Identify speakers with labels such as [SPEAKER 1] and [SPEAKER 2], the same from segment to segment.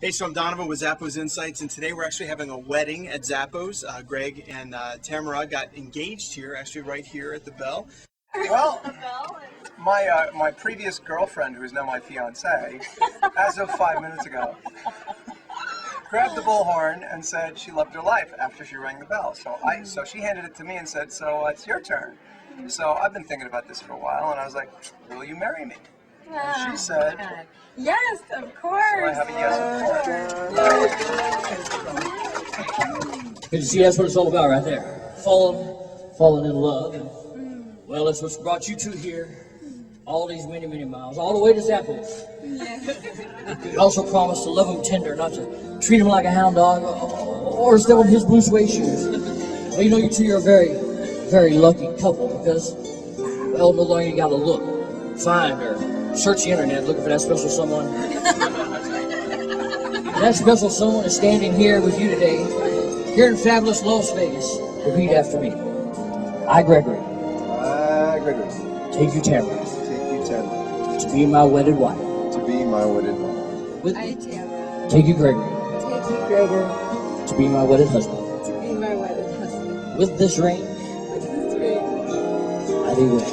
[SPEAKER 1] Hey, so I'm Donovan with Zappos Insights, and today we're actually having a wedding at Zappos. Greg and Tamara got engaged here, actually right here at the Bell.
[SPEAKER 2] Well, my previous girlfriend, who is now my fiance, as of 5 minutes ago, grabbed the bullhorn and said she loved her life after she rang the bell. So she handed it to me and said, "So it's your turn." So I've been thinking about this for a while, and I was like, "Will you marry me?" And she said,
[SPEAKER 3] "Yes, of course."
[SPEAKER 2] So I have a yes, of course.
[SPEAKER 4] You see, that's what it's all about right there. Falling in love. And, well, that's what's brought you two here. All these many, many miles. All the way to Zappos. Yeah. You also promised to love him tender, not to treat him like a hound dog or step on his blue suede shoes. Well, you know, you two are a very, very lucky couple because, well, no longer you gotta look, find, or search the internet looking for that special someone. That special someone is standing here with you today, here in fabulous Las Vegas. Repeat after me. I, Gregory. Take you, Tamara. To be my wedded wife.
[SPEAKER 2] To be my wedded wife.
[SPEAKER 4] With
[SPEAKER 3] I, Tamara.
[SPEAKER 4] Take you, Gregory.
[SPEAKER 3] Take you, Gregor.
[SPEAKER 4] To be my wedded husband.
[SPEAKER 3] To be my wedded husband.
[SPEAKER 4] With this ring,
[SPEAKER 3] With this ring.
[SPEAKER 4] I do wed.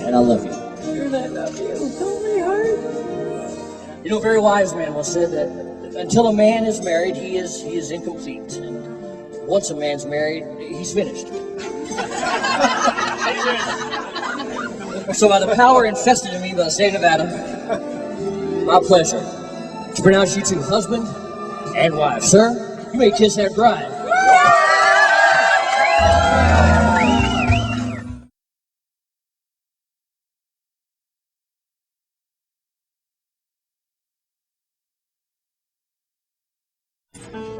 [SPEAKER 4] And I love you.
[SPEAKER 3] And I love you. Oh, my heart.
[SPEAKER 4] You know, a very wise man once said that until a man is married, he is incomplete. And once a man's married, he's finished. So by the power invested in me by the state of Nevada, my pleasure to pronounce you two husband and wife. Sir, you may kiss that bride.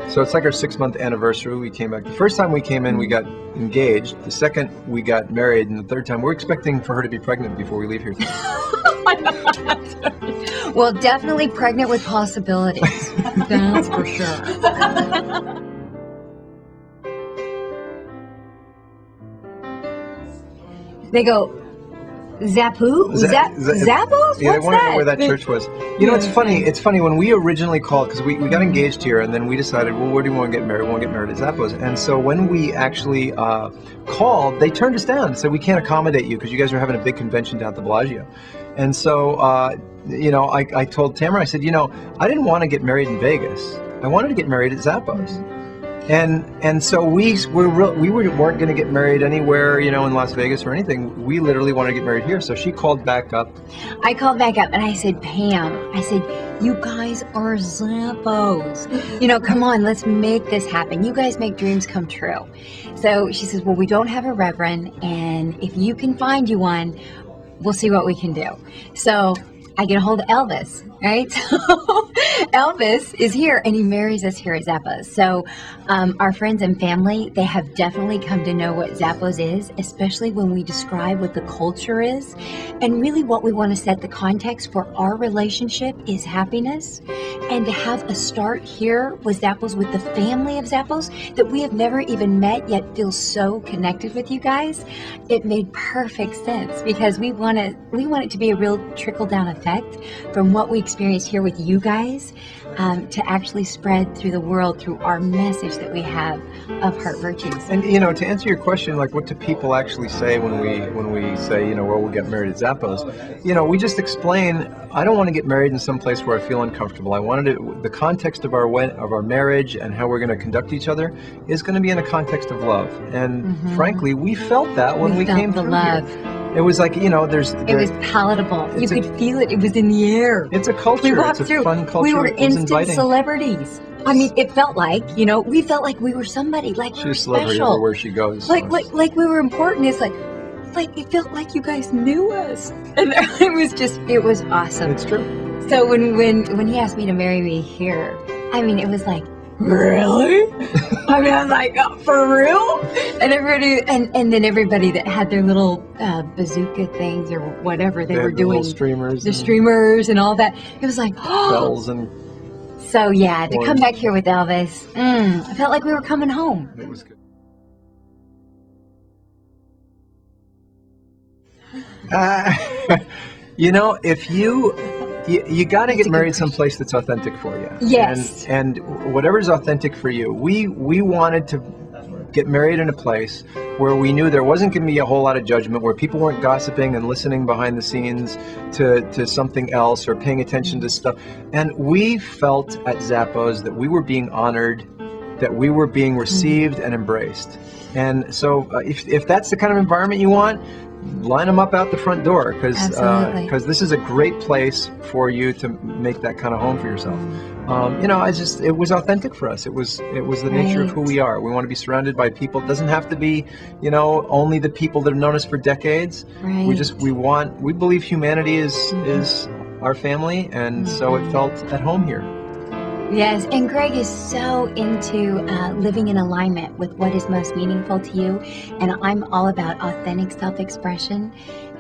[SPEAKER 2] So it's like our 6-month anniversary. We came back. The first time we came in, we got engaged. The second, we got married. And the third time, we're expecting for her to be pregnant before we leave here.
[SPEAKER 5] Well, definitely pregnant with possibilities. That's for sure. They go, Zappos? Zappos?
[SPEAKER 2] Yeah, they
[SPEAKER 5] What's
[SPEAKER 2] wanted to know
[SPEAKER 5] that?
[SPEAKER 2] where that church was. You know, it's funny. It's funny when we originally called, because we got engaged here, and then we decided, well, where do we want to get married? We want to get married at Zappos. And so when we actually called, they turned us down and said, we can't accommodate you because you guys are having a big convention down at the Bellagio. And so, you know, I told Tamara, I said, you know, I didn't want to get married in Vegas. I wanted to get married at Zappos. And so we weren't going to get married anywhere, you know, in Las Vegas or anything. We literally wanted to get married here. So she called back up.
[SPEAKER 5] I called back up and I said, Pam, I said, you guys are Zappos. You know, come on, let's make this happen. You guys make dreams come true. So she says, well, we don't have a reverend, and if you can find you one, we'll see what we can do. So I get a hold of Elvis, right? So Elvis is here and he marries us here at Zappos. So our friends and family, they have definitely come to know what Zappos is, especially when we describe what the culture is. And really what we want to set the context for our relationship is happiness. And to have a start here with Zappos, with the family of Zappos that we have never even met yet feel so connected with you guys, it made perfect sense because we want it to be a real trickle down effect from what we experienced here with you guys to actually spread through the world through our message that we have of heart virtues.
[SPEAKER 2] And you know, to answer your question, like what do people actually say when we say, you know, well, we got married at Zappos? You know, we just explain, I don't want to get married in some place where I feel uncomfortable. I wanted the context of our marriage and how we're going to conduct each other is going to be in a context of love. And frankly, we felt that when we came through here. It was like, you know, it was
[SPEAKER 5] palatable. You could feel it. It was in the air.
[SPEAKER 2] It's a culture.
[SPEAKER 5] We walked
[SPEAKER 2] it's a
[SPEAKER 5] through.
[SPEAKER 2] fun culture.
[SPEAKER 5] We were instant
[SPEAKER 2] inviting.
[SPEAKER 5] celebrities. I mean, it felt like, you know, we felt like we were somebody, like we were special.
[SPEAKER 2] Everywhere she goes.
[SPEAKER 5] Like we were important. It's like it felt like you guys knew us, and it was awesome.
[SPEAKER 2] It's true.
[SPEAKER 5] So when he asked me to marry me here, I mean, it was like, really? I mean, I was like, oh, for real? And everybody, and then everybody that had their little bazooka things or whatever they were doing,
[SPEAKER 2] the
[SPEAKER 5] streamers and all that. It was like, oh.
[SPEAKER 2] Bells and.
[SPEAKER 5] So yeah, to come back here with Elvis, I felt like we were coming home.
[SPEAKER 2] It was good. You know, if you You got to
[SPEAKER 5] That's
[SPEAKER 2] get
[SPEAKER 5] a good
[SPEAKER 2] married
[SPEAKER 5] question.
[SPEAKER 2] someplace that's authentic for you.
[SPEAKER 5] Yes.
[SPEAKER 2] And whatever's authentic for you. We wanted to get married in a place where we knew there wasn't going to be a whole lot of judgment, where people weren't gossiping and listening behind the scenes to something else or paying attention to stuff. And we felt at Zappos that we were being honored, that we were being received and embraced. And so if that's the kind of environment you want, line them up out the front door,
[SPEAKER 5] Absolutely.
[SPEAKER 2] because this is a great place for you to make that kind of home for yourself. It was authentic for us. It was the nature of who
[SPEAKER 5] Right.
[SPEAKER 2] we are. We want to be surrounded by people. It doesn't have to be, only the people that have known us for decades.
[SPEAKER 5] Right.
[SPEAKER 2] We believe humanity is our family, and so it felt at home here.
[SPEAKER 5] Yes, and Greg is so into living in alignment with what is most meaningful to you, and I'm all about authentic self-expression.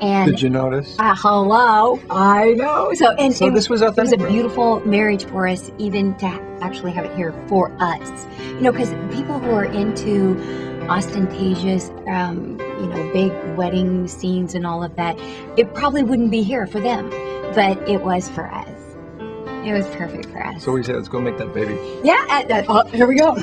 [SPEAKER 5] And
[SPEAKER 2] Did you notice?
[SPEAKER 5] hello, I know. So
[SPEAKER 2] This was
[SPEAKER 5] it was
[SPEAKER 2] authentic.
[SPEAKER 5] a beautiful marriage for us, even to actually have it here for us. Because people who are into ostentatious, big wedding scenes and all of that, it probably wouldn't be here for them, but it was for us. It was perfect for us.
[SPEAKER 2] So we said, let's go make that baby.
[SPEAKER 5] Yeah, here we go.